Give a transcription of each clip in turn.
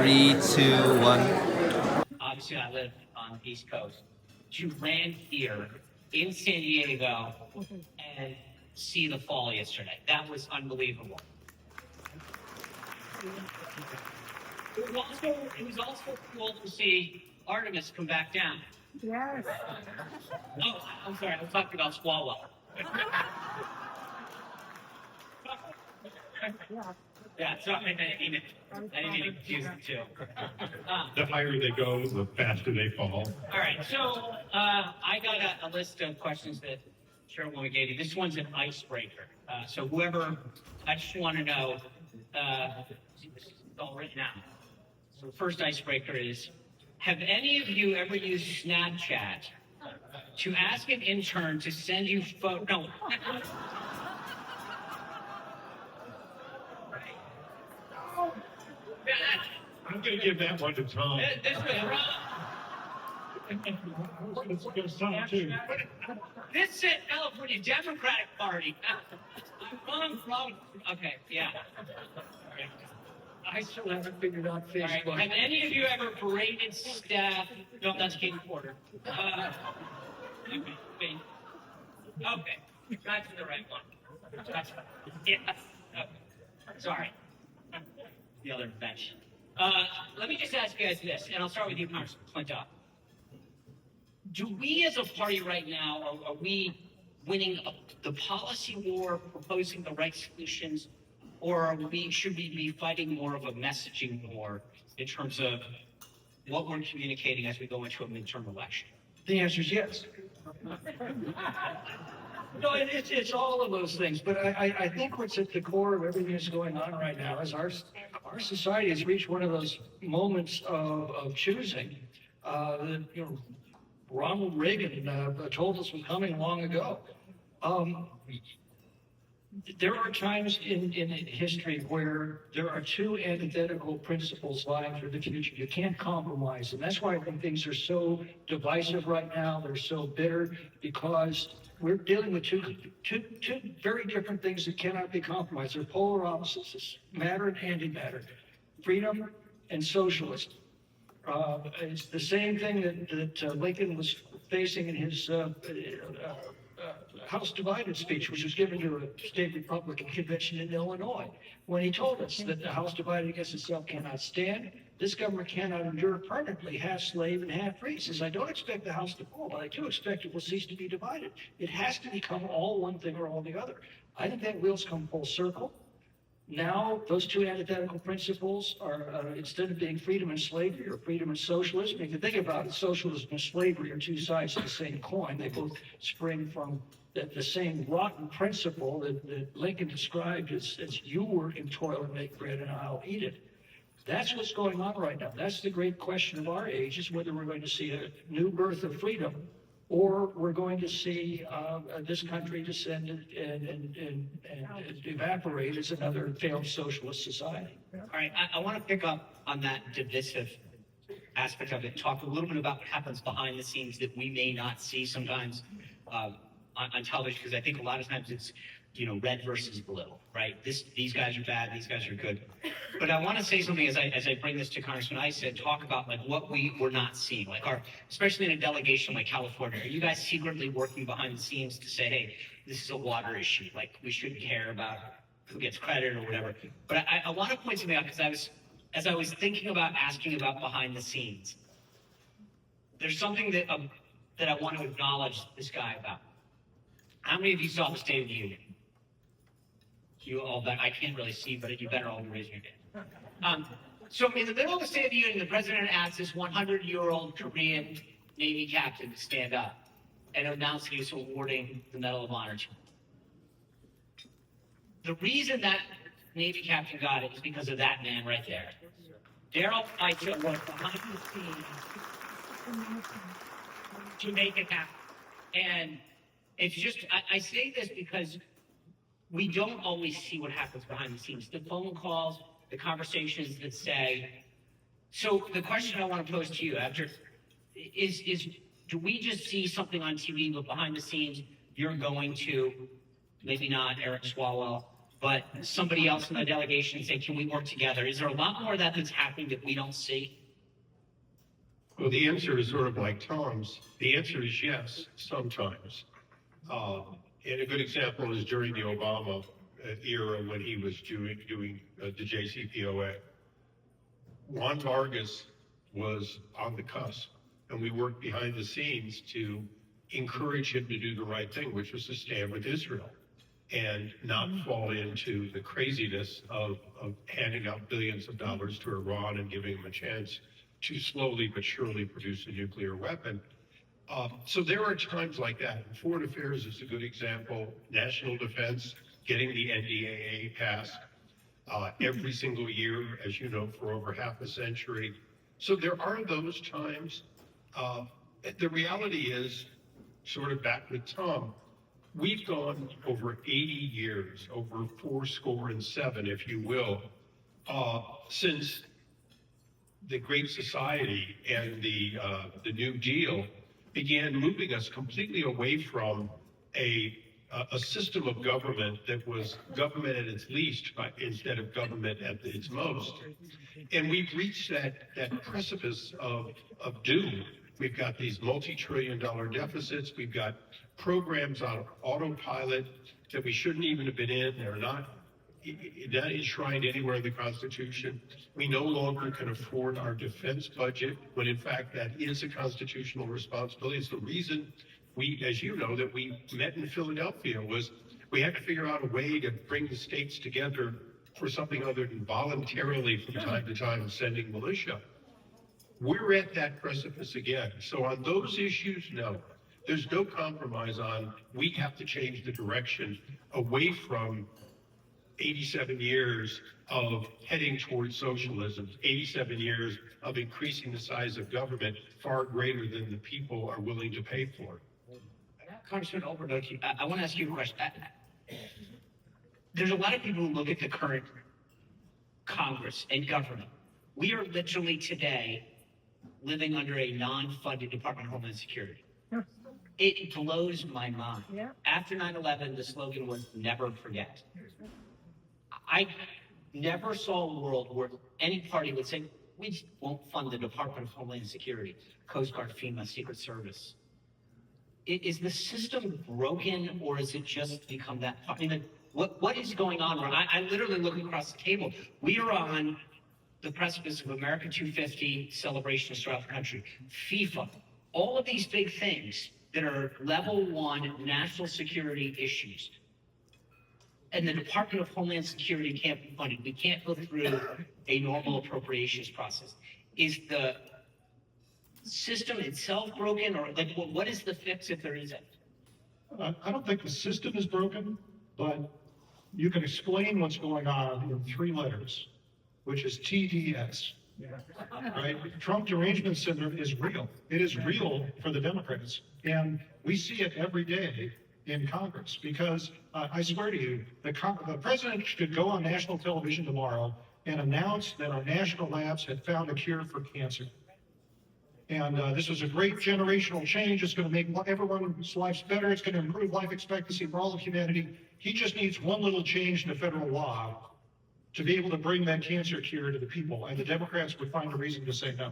Three, two, one. Obviously, I live on the East Coast. To land here in San Diego and see the fall yesterday, that was unbelievable. It was also cool to see Artemis come back down. Yes. Oh, I'm sorry, I was talking about Swalwell. Yeah, sorry, I didn't mean to confuse the two. The higher they go, the faster they fall. All right, so I got a list of questions that Chairwoman gave you. This one's an icebreaker. So whoever, I just want to know, this is all written out. So the first icebreaker is, have any of you ever used Snapchat to ask an intern to send you photos? No. I'm going to give that one to Tom. This was wrong. It's Tom too. This said California Democratic Party. Wrong. Okay, yeah. I still haven't figured out All right. Facebook. Have any of you ever paraded staff? No, that's Katie Porter. Okay, that's the right one. That's right. Yeah. Okay. Sorry. The other bench. Let me just ask you guys this, and I'll start with you, Congressman McClintock. Do we as a party right now, are we winning the policy war, proposing the right solutions, or should we be fighting more of a messaging war in terms of what we're communicating as we go into a midterm election? The answer is yes. No, it's all of those things, but I think what's at the core of everything that's going on right now is our society has reached one of those moments of choosing. Ronald Reagan told us was coming long ago. There are times in history where there are two antithetical principles vying for the future. You can't compromise, and that's why I think things are so divisive right now. They're so bitter because we're dealing with two very different things that cannot be compromised. They're polar opposites: matter and antimatter, freedom and socialism. It's the same thing that Lincoln was facing in his House divided speech, which was given to a state Republican convention in Illinois, when he told us that the House divided against itself cannot stand. This government cannot endure permanently half slave and half free. He says, I don't expect the House to fall, but I do expect it will cease to be divided. It has to become all one thing or all the other. I think that wheel's come full circle. Now, those two antithetical principles are, instead of being freedom and slavery or freedom and socialism, if you think about it, socialism and slavery are two sides of the same coin. They both spring from the same rotten principle that Lincoln described as you work and toil and make bread and I'll eat it. That's what's going on right now. That's the great question of our age, is whether we're going to see a new birth of freedom or we're going to see this country descend and evaporate as another failed socialist society. All right, I want to pick up on that divisive aspect of it, talk a little bit about what happens behind the scenes that we may not see sometimes on television, because I think a lot of times it's, red versus blue, right? These guys are bad, these guys are good. But I want to say something as I bring this to Congressman Issa and talk about what we're not seeing, especially in a delegation like California. Are you guys secretly working behind the scenes to say, hey, this is a water issue, we shouldn't care about who gets credit or whatever? But I want to point something out, because as I was thinking about asking about behind the scenes, there's something that I want to acknowledge this guy about. How many of you saw the State of the Union? You all bet. I can't really see, but you better all raise your hand. So in the middle of the State of the Union, the president asked this 100-year-old Korean Navy captain to stand up and announced he was awarding the Medal of Honor to him. The reason that Navy captain got it is because of that man right there. Darrell Issa was behind the scenes to make it happen. And it's just, I say this because we don't always see what happens behind the scenes. The phone calls, the conversations that say. So the question I want to pose to you is do we just see something on TV, but behind the scenes, you're going to, maybe not Eric Swalwell, but somebody else in the delegation say, can we work together? Is there a lot more of that that's happening that we don't see? Well, the answer is sort of like Tom's. The answer is yes, sometimes. And a good example is during the Obama era when he was doing the JCPOA. Juan Vargas was on the cusp, and we worked behind the scenes to encourage him to do the right thing, which was to stand with Israel and not fall into the craziness of handing out billions of dollars to Iran and giving them a chance to slowly but surely produce a nuclear weapon. So there are times like that. Foreign affairs is a good example. National defense, getting the NDAA passed every single year, as you know, for over half a century. So there are those times. The reality is, sort of back with Tom, we've gone over 80 years, over 77, if you will, since the Great Society and the New Deal began moving us completely away from a system of government that was government at its least instead of government at its most. And we've reached that precipice of doom. We've got these multi-trillion-dollar deficits. We've got programs on autopilot that we shouldn't even have been in. They're not enshrined anywhere in the Constitution. We no longer can afford our defense budget, when in fact that is a constitutional responsibility. It's the reason we, as you know, that we met in Philadelphia, was we had to figure out a way to bring the states together for something other than voluntarily from time to time sending militia. We're at that precipice again. So on those issues, no. There's no compromise on, we have to change the direction away from 87 years of heading towards socialism, 87 years of increasing the size of government far greater than the people are willing to pay for. Congressman Obernolte, I want to ask you a question. There's a lot of people who look at the current Congress and government. We are literally today living under a non-funded Department of Homeland Security. Yeah. It blows my mind. Yeah. After 9/11, the slogan was never forget. I never saw a world where any party would say, we just won't fund the Department of Homeland Security, Coast Guard, FEMA, Secret Service. Is the system broken, or is it just become that? I mean, what is going on? I literally look across the table. We are on the precipice of America 250 celebrations throughout the country, FIFA, all of these big things that are level one national security issues. And the Department of Homeland Security can't be funded. We can't go through a normal appropriations process. Is the system itself broken, or like, what is the fix if there isn't? I don't think the system is broken, but you can explain what's going on in 3 letters, which is TDS. Right? Trump derangement syndrome is real. It is real for the Democrats. And we see it every day in Congress, because I swear to you, the president could go on national television tomorrow and announce that our national labs had found a cure for cancer. And this was a great generational change. It's going to make everyone's lives better. It's going to improve life expectancy for all of humanity. He just needs one little change in the federal law to be able to bring that cancer cure to the people. And the Democrats would find a reason to say no,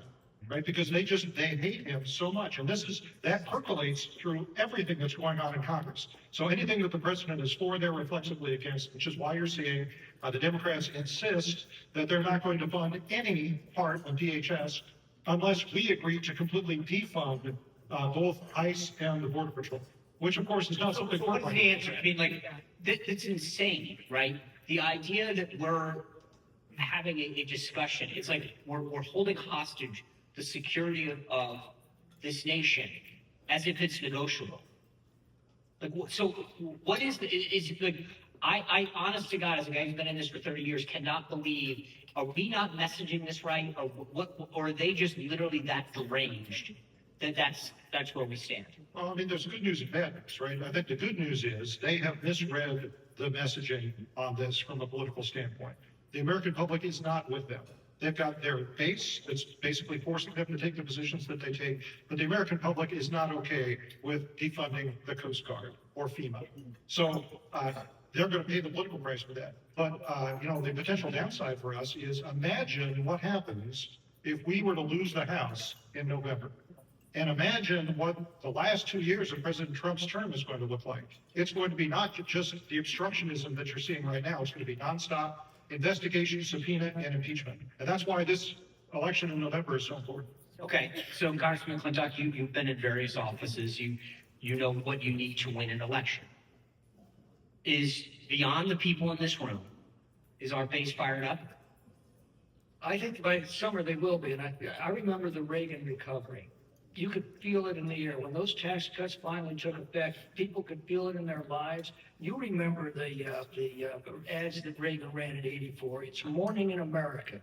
right? Because they hate him so much. And that percolates through everything that's going on in Congress. So anything that the president is for, they're reflexively against, which is why you're seeing the Democrats insist that they're not going to fund any part of DHS unless we agree to completely defund both ICE and the Border Patrol, which of course is not something. What's the answer? I mean, like, it's insane, right? The idea that we're having a discussion, it's like we're holding hostage the security of this nation as if it's negotiable. Like, so what is like, I honest to God, as a guy who's been in this for 30 years, cannot believe, are we not messaging this right? Or what, or are they just literally that deranged that that's where we stand? Well, I mean, there's good news and bad news, right? I think the good news is they have misread the messaging on this from a political standpoint. The American public is not with them. They've got their base that's basically forcing them to take the positions that they take, but the American public is not okay with defunding the Coast Guard or FEMA. So they're going to pay the political price for that. But, the potential downside for us is imagine what happens if we were to lose the House in November. And imagine what the last 2 years of President Trump's term is going to look like. It's going to be not just the obstructionism that you're seeing right now. It's going to be nonstop investigation, subpoena, and impeachment. And that's why this election in November is so important. Okay, so Congressman McClintock, you've been in various offices. You know what you need to win an election. Is beyond the people in this room, is our base fired up? I think by summer they will be, and I remember the Reagan recovery. You could feel it in the air. When those tax cuts finally took effect, people could feel it in their lives. You remember the ads that Reagan ran in '84. It's morning in America.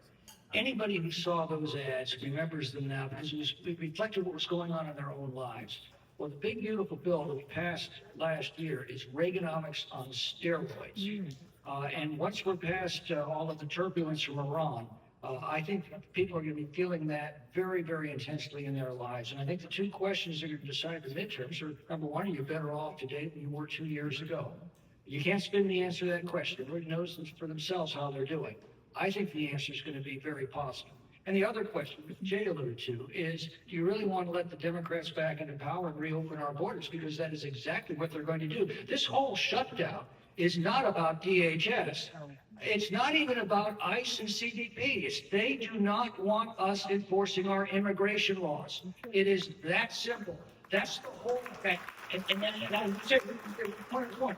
Anybody who saw those ads remembers them now because it reflected what was going on in their own lives. Well, the big beautiful bill that we passed last year is Reaganomics on steroids. And once we're past all of the turbulence from Iran, I think people are going to be feeling that very, very intensely in their lives. And I think the two questions that are going to decide the midterms are, number one, are you better off today than you were 2 years ago? You can't spin the answer to that question. Everybody knows for themselves how they're doing. I think the answer is going to be very positive. And the other question, which Jay alluded to, is do you really want to let the Democrats back into power and reopen our borders? Because that is exactly what they're going to do. This whole shutdown is not about DHS. It's not even about ICE and CBP. They do not want us enforcing our immigration laws. It is that simple. That's the whole thing. And that's point.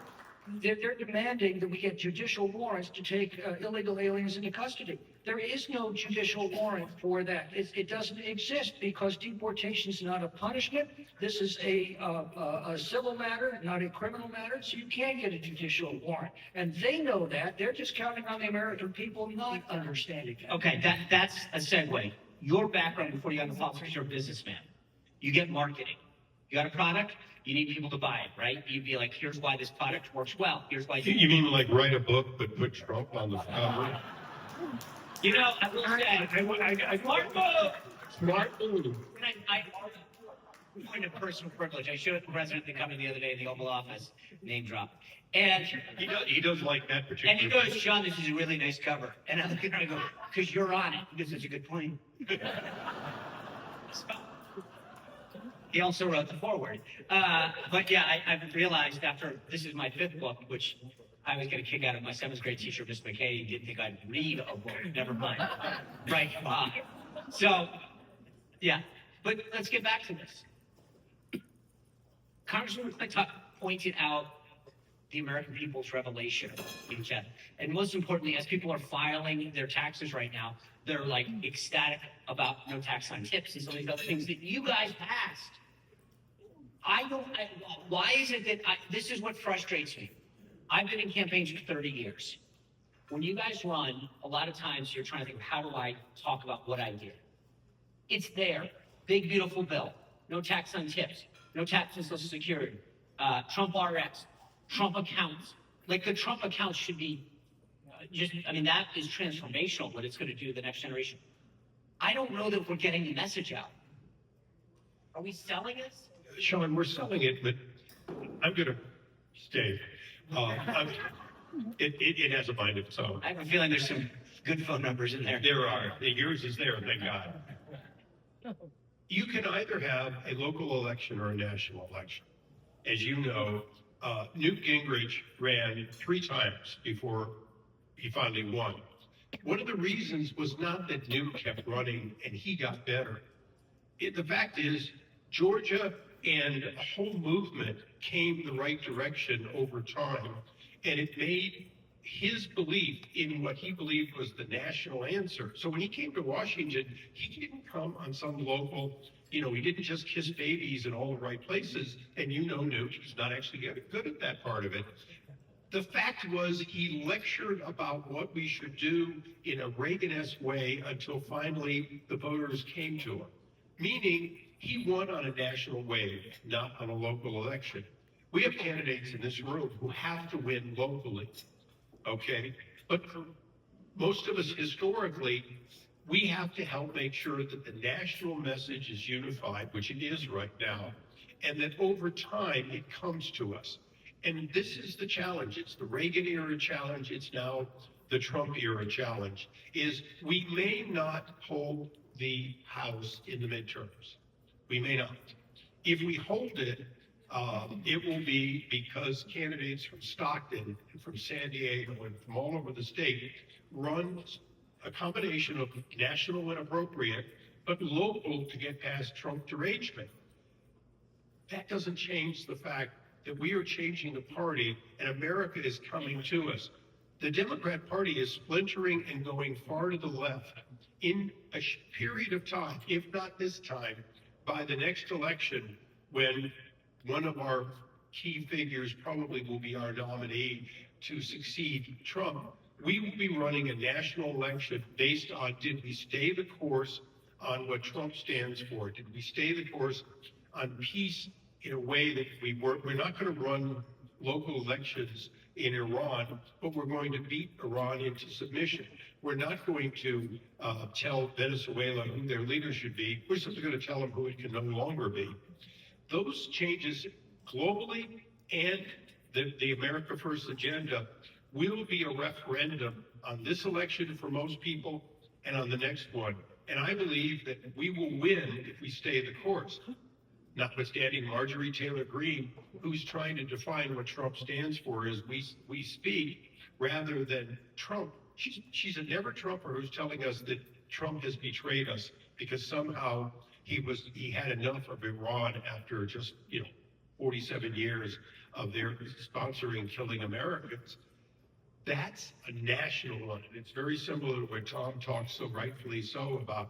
They're demanding that we get judicial warrants to take illegal aliens into custody. There is no judicial warrant for that. It doesn't exist because deportation is not a punishment. This is a civil matter, not a criminal matter, so you can't get a judicial warrant. And they know that. They're just counting on the American people not understanding that. Okay, that's a segue. Your background before you got into politics, you're a businessman. You get marketing. You got a product, you need people to buy it, right? You'd be like, here's why this product works well. Here's why. You mean like write a book but put Trump on the cover? You know, I will say, smart move. Smart move. I point of personal privilege. I showed the president the company the other day in the Oval Office, name drop. And He does like that particular. and he goes, Sean, this is a really nice cover. And I look at him and I go, because you're on it. He goes, that's a good point. So, he also wrote the foreword. But yeah, I've realized after, this is my 5th book, which I always get a kick out of. My 7th grade teacher, Miss McKay, didn't think I'd read a book. Never mind. Right. So, yeah. But let's get back to this. Congressman McClintock pointed out the American people's revelation in chat. And most importantly, as people are filing their taxes right now, they're like ecstatic about no tax on tips and some of these other things that you guys passed. Why is it that this is what frustrates me? I've been in campaigns for 30 years. When you guys run, a lot of times you're trying to think, how do I talk about what I did? It's there. Big, beautiful bill. No tax on tips. No tax on Social Security. Trump RX. Trump accounts. Like the Trump accounts should be that is transformational, what it's going to do to the next generation. I don't know that we're getting the message out. Are we selling it? Sean, we're selling it, but I'm going to stay. It has a mind of its own. I have a feeling there's some good phone numbers in there. There are. Yours is there, thank God. You can either have a local election or a national election. As you know, Newt Gingrich ran 3 times before he finally won. One of the reasons was not that Newt kept running and he got better. The fact is, Georgia and a whole movement came the right direction over time, and it made his belief in what he believed was the national answer. So when he came to Washington, he didn't come on some local, he didn't just kiss babies in all the right places. And Newt, he's not actually good at that part of it. The fact was he lectured about what we should do in a Reagan-esque way until finally the voters came to him. Meaning he won on a national wave, not on a local election. We have candidates in this room who have to win locally, okay? But for most of us historically, we have to help make sure that the national message is unified, which it is right now, and that over time it comes to us. And this is the challenge. It's the Reagan era challenge. It's now the Trump era challenge, is we may not hold the House in the midterms. We may not. If we hold it, it will be because candidates from Stockton, and from San Diego, and from all over the state run a combination of national and appropriate, but local to get past Trump derangement. That doesn't change the fact that we are changing the party and America is coming to us. The Democrat Party is splintering and going far to the left. In a period of time, if not this time, by the next election, when one of our key figures probably will be our nominee to succeed Trump, we will be running a national election based on, did we stay the course on what Trump stands for? Did we stay the course on peace in a way that we're not going to run local elections in Iran, but we're going to beat Iran into submission. We're not going to tell Venezuela who their leader should be. We're simply going to tell them who it can no longer be. Those changes globally and the America First agenda will be a referendum on this election for most people and on the next one. And I believe that we will win if we stay the course. Notwithstanding Marjorie Taylor Greene, who's trying to define what Trump stands for as we speak, rather than Trump. She's a never-Trumper who's telling us that Trump has betrayed us because somehow he had enough of Iran after just 47 years of their sponsoring killing Americans. That's a national one. It's very similar to what Tom talks so rightfully so about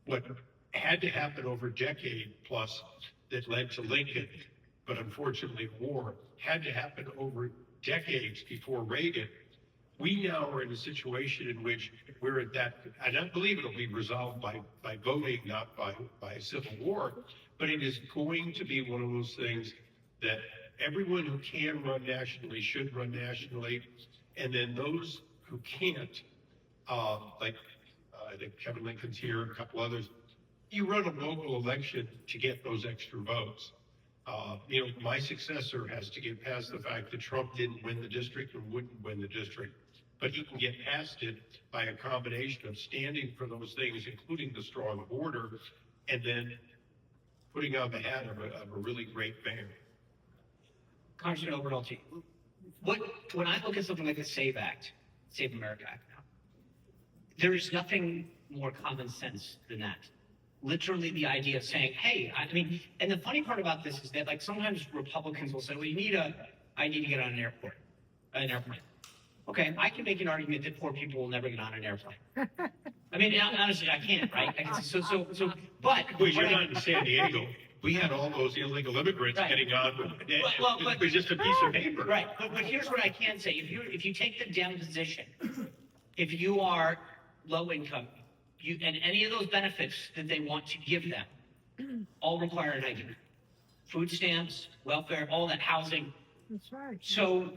what had to happen over a decade plus that led to Lincoln, but unfortunately war had to happen over decades before Reagan. We now are in a situation in which we're at that, and I believe it'll be resolved by voting, not by a civil war, but it is going to be one of those things that everyone who can run nationally should run nationally, and then those who can't, I think Kevin Lincoln's here, a couple others, you run a local election to get those extra votes. My successor has to get past the fact that Trump didn't win the district and wouldn't win the district, but he can get past it by a combination of standing for those things, including the strong border, and then putting on the hat of a really great mayor. Congressman Obernolte, when I look at something like the SAVE Act, Save America Act now, there is nothing more common sense than that. Literally the idea of saying, hey, and the funny part about this is that like sometimes Republicans will say, well, I need to get on an airplane. Okay, I can make an argument that poor people will never get on an airplane. Honestly, I can't, right? But Well, you're not in San Diego. We had all those illegal immigrants getting on with it. It was just a piece of paper. Right, but here's what I can say. If you take the Dem position, if you are low income, and any of those benefits that they want to give them all require an ID. Food stamps, welfare, all that, housing. That's right. So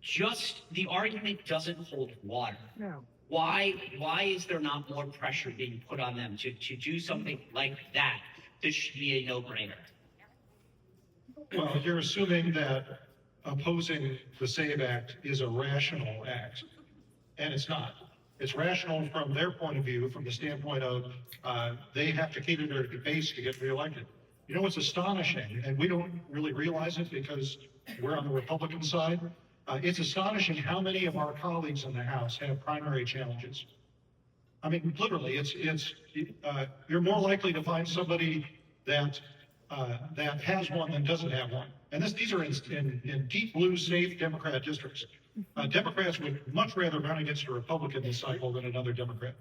just the argument doesn't hold water. No. Why is there not more pressure being put on them to do something like that? This should be a no-brainer. Well, you're assuming that opposing the SAVE Act is a rational act, and it's not. It's rational from their point of view, from the standpoint of they have to cater their base to get reelected. You know what's astonishing, and we don't really realize it because we're on the Republican side, it's astonishing how many of our colleagues in the House have primary challenges. Literally, you're more likely to find somebody that has one than doesn't have one. And these are in deep blue, safe Democrat districts. Democrats would much rather run against a Republican this cycle than another Democrat.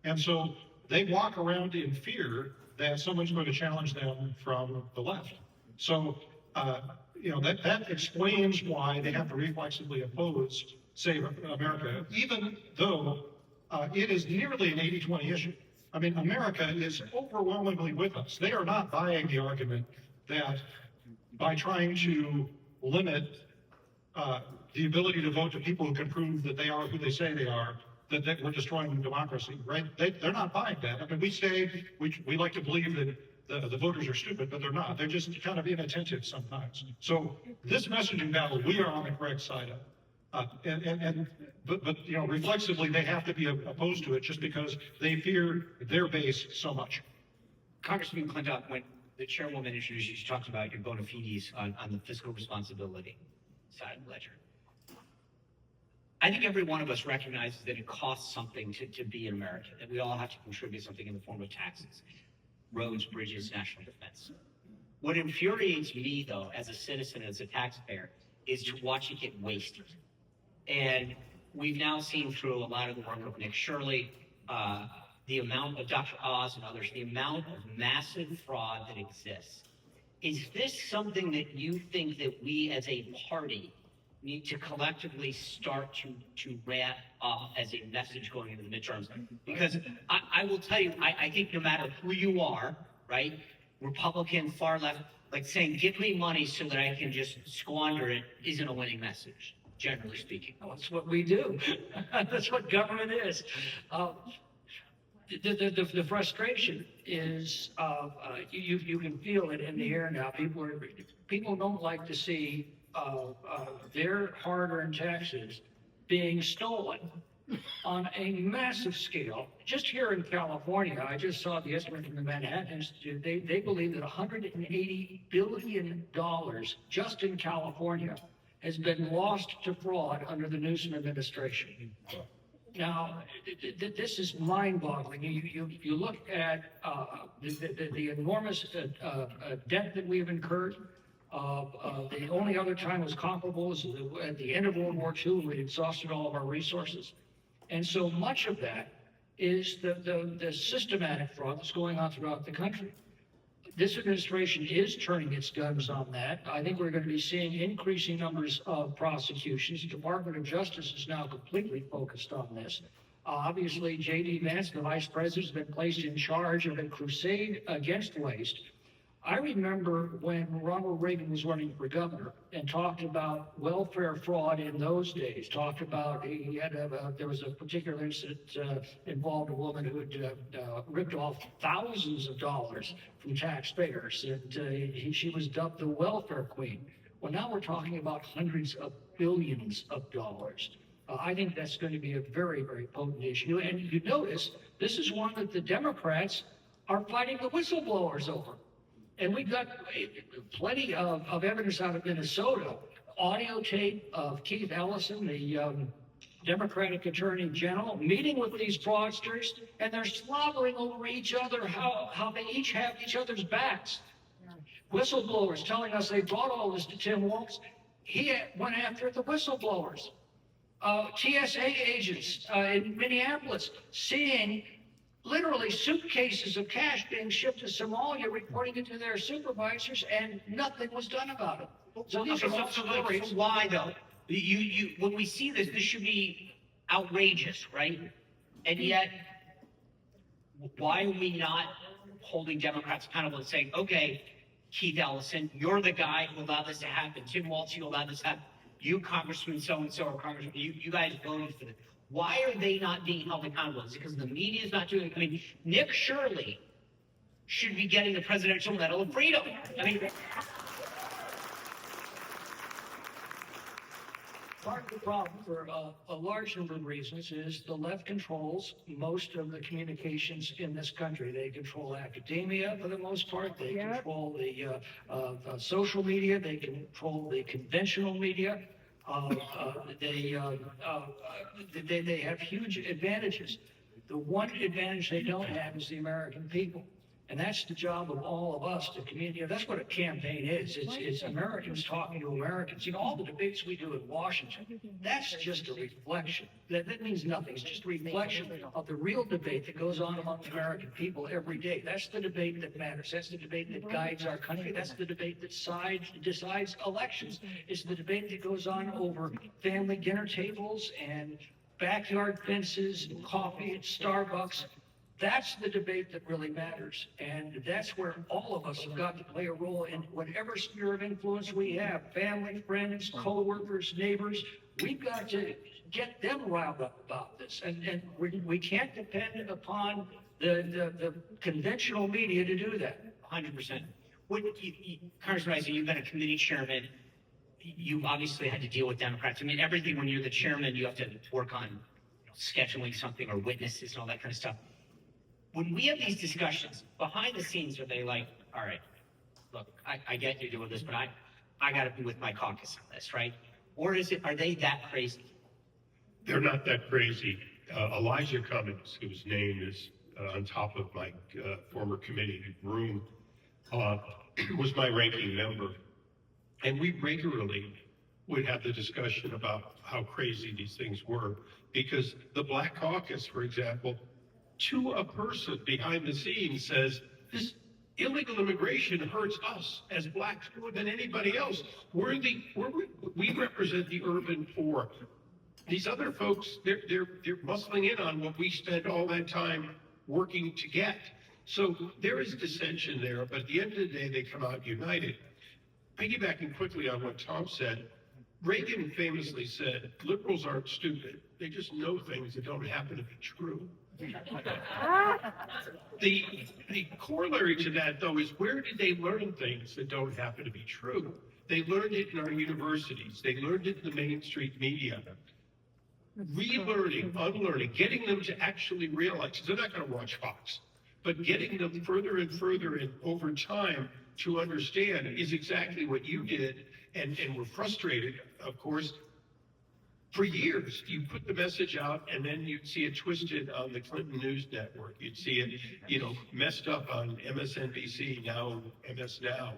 And so they walk around in fear that someone's going to challenge them from the left. So, that explains why they have to reflexively oppose Save America, even though it is nearly an 80-20 issue. America is overwhelmingly with us. They are not buying the argument that by trying to limit the ability to vote to people who can prove that they are who they say they are, that we're destroying democracy, right? They're not buying that. We like to believe the voters are stupid, but they're not. They're just kind of inattentive sometimes. So this messaging battle, we are on the correct side of. But you know, reflexively, they have to be opposed to it just because they fear their base so much. Congressman McClintock, when the chairwoman introduced you, she talked about your bona fides on the fiscal responsibility side of the ledger. I think every one of us recognizes that it costs something to be an American, that we all have to contribute something in the form of taxes, roads, bridges, national defense. What infuriates me, though, as a citizen, as a taxpayer, is to watch it get wasted. And we've now seen through a lot of the work of Nick Shirley, the amount of Dr. Oz and others, the amount of massive fraud that exists. Is this something that you think that we as a party need to collectively start to ramp up as a message going into the midterms? Because I will tell you, I think no matter who you are, right, Republican, far left, like saying, give me money so that I can just squander it isn't a winning message, generally speaking. Well, that's what we do. That's what government is. The frustration is, you can feel it in the air now. People don't like to see their hard-earned taxes being stolen on a massive scale. Just here in California, I just saw the estimate from the Manhattan Institute. They believe that $180 billion just in California has been lost to fraud under the Newsom administration. Now, this is mind-boggling. You look at the enormous debt that we've incurred. The only other time it was comparable was at the end of World War II, when we exhausted all of our resources. And so much of that is the systematic fraud that's going on throughout the country. This administration is turning its guns on that. I think we're going to be seeing increasing numbers of prosecutions. The Department of Justice is now completely focused on this. Obviously, J.D. Vance, the vice president, has been placed in charge of a crusade against waste. I remember when Ronald Reagan was running for governor and talked about welfare fraud in those days, talked about there was a particular incident involved a woman who had ripped off thousands of dollars from taxpayers, and she was dubbed the welfare queen. Well, now we're talking about hundreds of billions of dollars. I think that's going to be a very, very potent issue. And you notice this is one that the Democrats are fighting the whistleblowers over. And we've got plenty of evidence out of Minnesota, audio tape of Keith Ellison, the Democratic Attorney General, meeting with these fraudsters, and they're slobbering over each other, how they each have each other's backs. Whistleblowers telling us they brought all this to Tim Walz. He went after the whistleblowers. TSA agents in Minneapolis seeing literally suitcases of cash being shipped to Somalia, reporting it to their supervisors, and nothing was done about it. So these are all stories. So why though? When we see this should be outrageous, right? And yet, why are we not holding Democrats accountable and saying, okay, Keith Ellison, you're the guy who allowed this to happen. Tim Walz, you allowed this to happen. You, Congressman so-and-so, or Congressman, you guys voted for this. Why are they not being held accountable? Is it because the media is not doing it? I mean, Nick Shirley should be getting the Presidential Medal of Freedom. I mean, part of the problem for a large number of reasons is the left controls most of the communications in this country. They control academia for the most part. They control the social media. They control the conventional media. They have huge advantages. The one advantage they don't have is the American people. And that's the job of all of us to communicate. That's what a campaign is. It's Americans talking to Americans. You know, all the debates we do in Washington, that's just a reflection. That means nothing. It's just a reflection of the real debate that goes on among the American people every day. That's the debate that matters. That's the debate that guides our country. That's the debate that decides elections. It's the debate that goes on over family dinner tables and backyard fences and coffee at Starbucks. That's the debate that really matters. And that's where all of us have got to play a role in whatever sphere of influence we have, family, friends, co-workers, neighbors. We've got to get them riled up about this. And we can't depend upon the conventional media to do that. 100%. Congressman Issa, you've been a committee chairman. You've obviously had to deal with Democrats. I mean, everything when you're the chairman, you have to work on scheduling something or witnesses and all that kind of stuff. When we have these discussions, behind the scenes, are they like, all right, look, I get you're doing this, but I got to be with my caucus on this, right? Or are they that crazy? They're not that crazy. Elijah Cummings, whose name is on top of my former committee room, was my ranking member. And we regularly would have the discussion about how crazy these things were. Because the Black Caucus, for example, to a person behind the scenes says, this illegal immigration hurts us as blacks more than anybody else. We represent the urban poor. These other folks, they're muscling in on what we spend all that time working to get. So there is dissension there, but at the end of the day, they come out united. Piggybacking quickly on what Tom said, Reagan famously said, liberals aren't stupid. They just know things that don't happen to be true. The corollary to that, though, is where did they learn things that don't happen to be true? They learned it in our universities. They learned it in the mainstream media. Relearning, unlearning, getting them to actually realize, because they're not going to watch Fox, but getting them further and further and over time to understand is exactly what you did, and we're frustrated, of course. For years, you put the message out, and then you'd see it twisted on the Clinton News Network. You'd see it, messed up on MSNBC, now MS Now.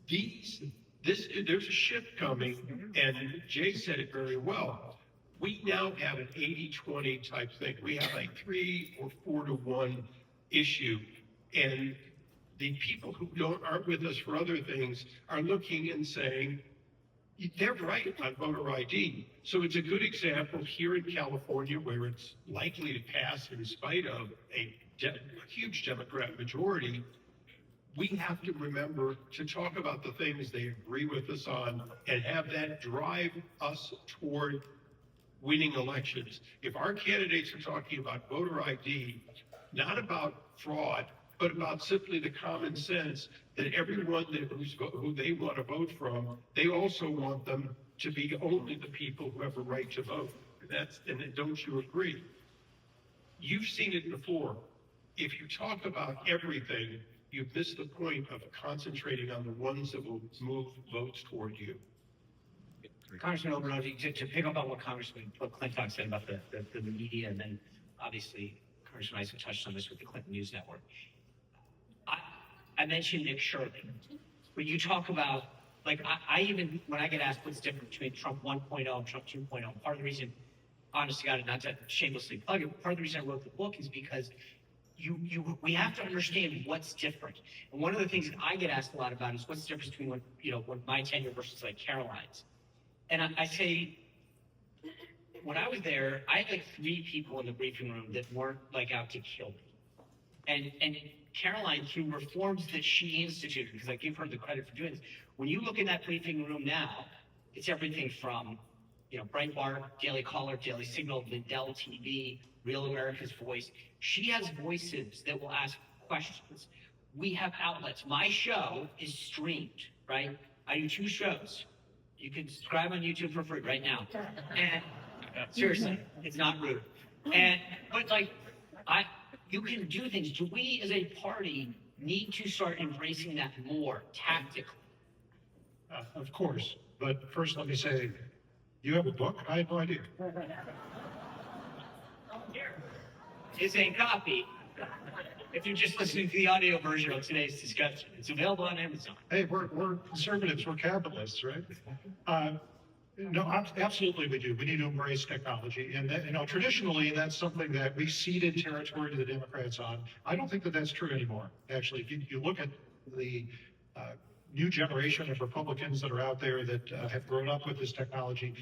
There's a shift coming, and Jay said it very well. We now have an 80-20 type thing. We have a 3 or 4 to 1 issue, and the people who aren't with us for other things are looking and saying, they're right on voter ID. So it's a good example here in California where it's likely to pass in spite of a huge Democrat majority. We have to remember to talk about the things they agree with us on and have that drive us toward winning elections. If our candidates are talking about voter ID, not about fraud, but about simply the common sense that everyone who they want to vote from, they also want them to be only the people who have a right to vote. And don't you agree? You've seen it before. If you talk about everything, you've missed the point of concentrating on the ones that will move votes toward you. Congressman Obernolte, to pick up on what Congressman McClintock said about the media, and then obviously Congressman Issa touched on this with the Clinton News Network. I mentioned Nick Shirley. When you talk about, like, I even, when I get asked what's different between Trump 1.0 and Trump 2.0, part of the reason, honest to God, not to shamelessly plug it, part of the reason I wrote the book is because we have to understand what's different. And one of the things that I get asked a lot about is what's the difference between when my tenure versus like Caroline's. And I say, when I was there, I had like 3 people in the briefing room that weren't like out to kill me. And Caroline, through reforms that she instituted, because I give her the credit for doing this, when you look in that briefing room now, it's everything from, Breitbart, Daily Caller, Daily Signal, Lindell TV, Real America's Voice. She has voices that will ask questions. We have outlets. My show is streamed, right? I do 2 shows. You can subscribe on YouTube for free right now. And seriously, it's not rude. But like, you can do things. Do we as a party need to start embracing that more tactically? Of course, but first let me say, you have a book? I had no idea. Here is a copy. If you're just listening to the audio version of today's discussion, it's available on Amazon. Hey, we're conservatives, we're capitalists, right? No, absolutely we do. We need to embrace technology. And that, traditionally, that's something that we ceded territory to the Democrats on. I don't think that that's true anymore. Actually, if you look at the new generation of Republicans that are out there that have grown up with this technology,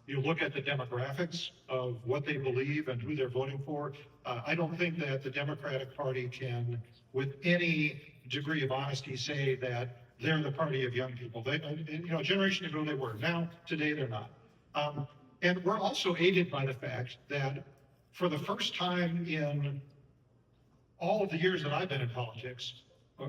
you look at the demographics of what they believe and who they're voting for. I don't think that the Democratic Party can, with any degree of honesty, say that they're the party of young people. A generation ago they were. Now, today they're not. And we're also aided by the fact that for the first time in all of the years that I've been in politics,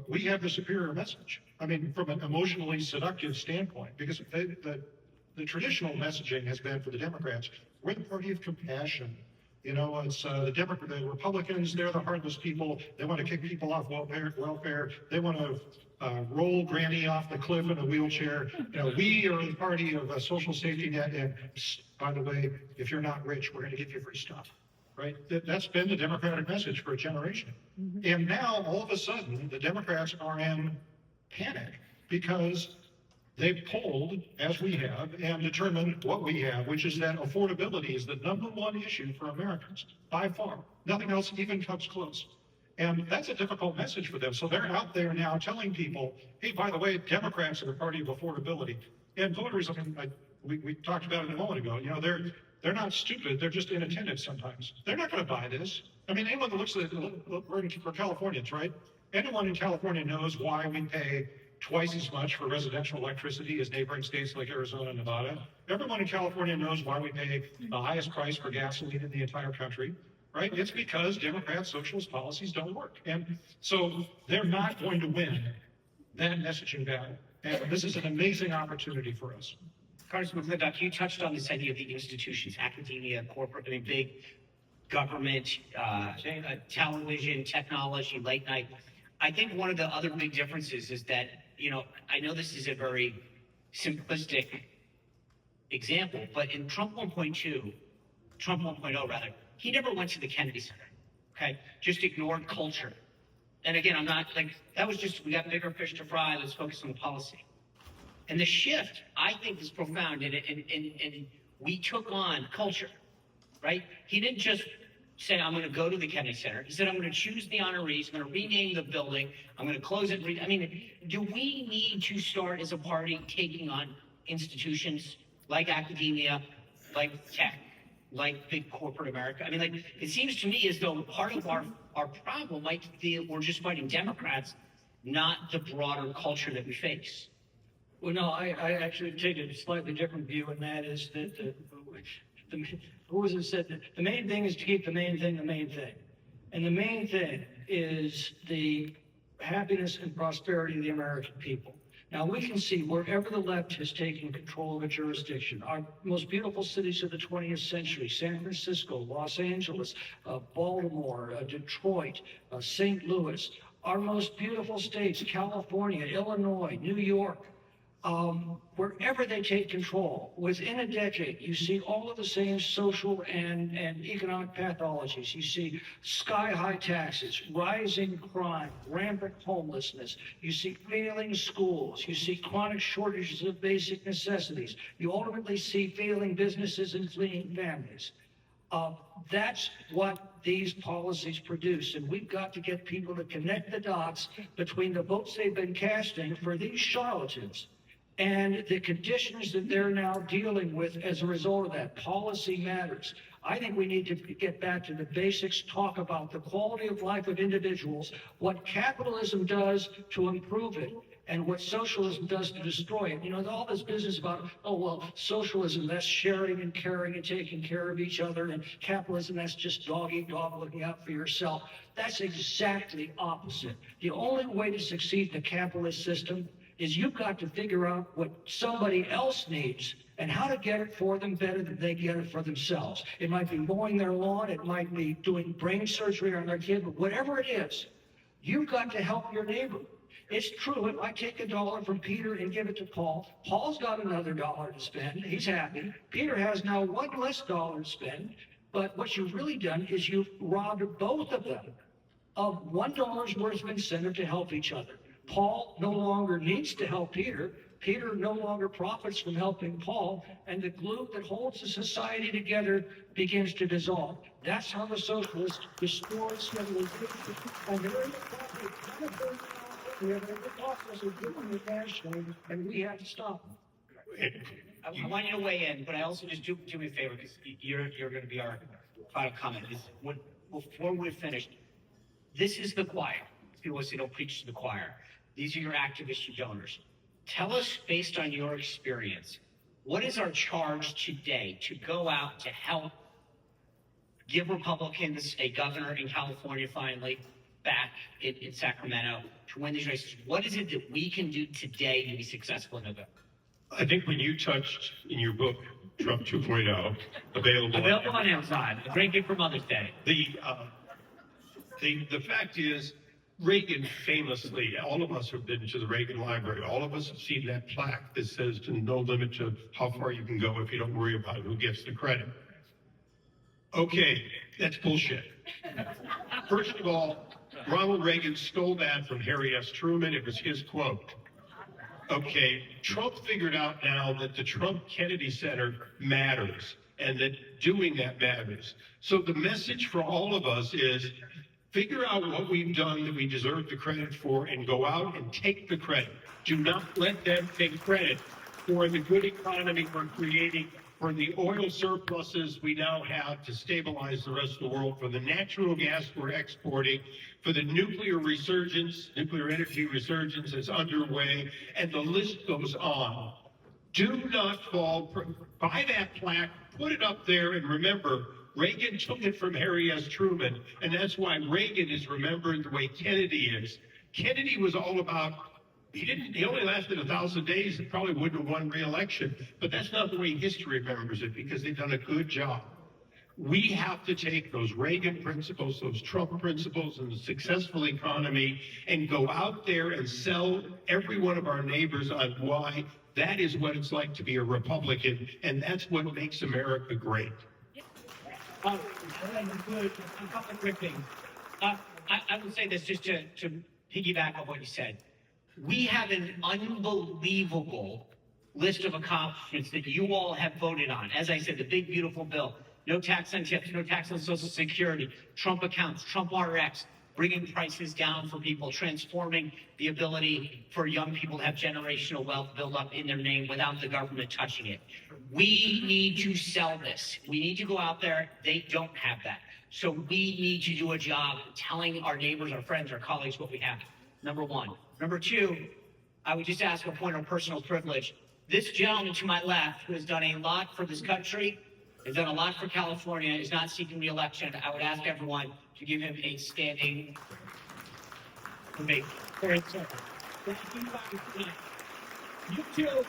we have the superior message. I mean, from an emotionally seductive standpoint, because the traditional messaging has been for the Democrats, we're the party of compassion. You know, it's the Republicans, they're the heartless people. They want to kick people off welfare. They want to roll granny off the cliff in a wheelchair. You know, we are the party of a social safety net. And by the way, if you're not rich, we're going to give you free stuff. Right? That's been the Democratic message for a generation. And now, all of a sudden, the Democrats are in panic because they've polled, as we have, and determined what we have, which is that affordability is the #1 issue for Americans, by far. Nothing else even comes close. And that's a difficult message for them. So they're out there now telling people, hey, by the way, Democrats are the party of affordability. And voters, I mean, we talked about it a moment ago, you know, they're not stupid, they're just inattentive sometimes. They're not going to buy this. I mean, anyone that looks at it, for Californians, right? Anyone in California knows why we pay twice as much for residential electricity as neighboring states like Arizona and Nevada. Everyone in California knows why we pay the highest price for gasoline in the entire country, right? It's because Democrat socialist policies don't work. And so they're not going to win that messaging battle. And this is an amazing opportunity for us. Congressman McClintock, you touched on this idea of the institutions, academia, corporate, I mean, big government, television, technology, late night. I think one of the other big differences is that, you know, I know this is a very simplistic example, but in Trump 1.2, Trump 1.0 rather, he never went to the Kennedy Center, okay? Just ignored culture. And again, I'm not like, that was just, we got bigger fish to fry, let's focus on the policy. And the shift, I think, is profound, and we took on culture, right? He didn't just say, I'm going to go to the Kennedy Center. He said, I'm going to choose the honorees, I'm going to rename the building, I'm going to close it. I mean, do we need to start as a party taking on institutions like academia, like tech, like big corporate America? I mean, like, it seems to me as though part of our problem might be that we're just fighting Democrats, not the broader culture that we face. Well, no, I actually take a slightly different view, and that is that who was it said that the main thing is to keep the main thing the main thing. And the main thing is the happiness and prosperity of the American people. Now, we can see wherever the left has taken control of a jurisdiction, our most beautiful cities of the 20th century, San Francisco, Los Angeles, Baltimore, Detroit, St. Louis, our most beautiful states, California, Illinois, New York, wherever they take control, within a decade, you see all of the same social and economic pathologies. You see sky-high taxes, rising crime, rampant homelessness. You see failing schools. You see chronic shortages of basic necessities. You ultimately see failing businesses and fleeing families. That's what these policies produce, and we've got to get people to connect the dots between the votes they've been casting for these charlatans and the conditions that they're now dealing with as a result of that. Policy matters. I think we need to get back to the basics, talk about the quality of life of individuals, what capitalism does to improve it, and what socialism does to destroy it. You know, all this business about, oh, well, socialism, that's sharing and caring and taking care of each other, and capitalism, that's just dog eat dog, looking out for yourself. That's exactly opposite. The only way to succeed in the capitalist system is you've got to figure out what somebody else needs and how to get it for them better than they get it for themselves. It might be mowing their lawn, it might be doing brain surgery on their kid, but whatever it is, you've got to help your neighbor. It's true, if I take $1 from Peter and give it to Paul, Paul's got another $1 to spend, he's happy. Peter has now $1 less to spend, but what you've really done is you've robbed both of them of $1 worth of incentive to help each other. Paul no longer needs to help Peter. Peter no longer profits from helping Paul, and the glue that holds the society together begins to dissolve. That's how the socialists destroy civilization. And they're in the process of doing it nationally, and we have to stop them. I want you to weigh in, but I also just do me a favor, because you're going to be our final comment. Before we're finished, this is the choir. People say don't preach to the choir. These are your activists, your donors. Tell us, based on your experience, what is our charge today to go out to help give Republicans a governor in California finally, back in Sacramento to win these races. What is it that we can do today to be successful in November? I think when you touched in your book, Trump 2.0, Available on Amazon. A great gift for Mother's Day. the fact is, Reagan famously, all of us have been to the Reagan Library. All of us have seen that plaque that says to no limit to how far you can go if you don't worry about who gets the credit. Okay, that's bullshit. First of all, Ronald Reagan stole that from Harry S. Truman. It was his quote. Okay, Trump figured out now that the Trump-Kennedy Center matters and that doing that matters. So the message for all of us is figure out what we've done that we deserve the credit for and go out and take the credit. Do not let them take credit for the good economy we're creating, for the oil surpluses we now have to stabilize the rest of the world, for the natural gas we're exporting, for the nuclear energy resurgence that's underway, and the list goes on. Do not fall, buy that plaque, put it up there, and remember, Reagan took it from Harry S. Truman, and that's why Reagan is remembered the way Kennedy is. Kennedy was all about, he only lasted 1,000 days and probably wouldn't have won re-election, but that's not the way history remembers it because they've done a good job. We have to take those Reagan principles, those Trump principles, and the successful economy and go out there and sell every one of our neighbors on why that is what it's like to be a Republican, and that's what makes America great. A couple of quick things. I would say this just to piggyback on what you said. We have an unbelievable list of accomplishments that you all have voted on. As I said, the big, beautiful bill. No tax on tips, no tax on Social Security, Trump accounts, Trump RX, bringing prices down for people, transforming the ability for young people to have generational wealth built up in their name without the government touching it. We need to sell this. We need to go out there. They don't have that. So we need to do a job telling our neighbors, our friends, our colleagues what we have. Number one. Number two, I would just ask a point of personal privilege. This gentleman to my left, who has done a lot for this country, has done a lot for California, is not seeking re-election. I would ask everyone to give him a standing ovation. You too.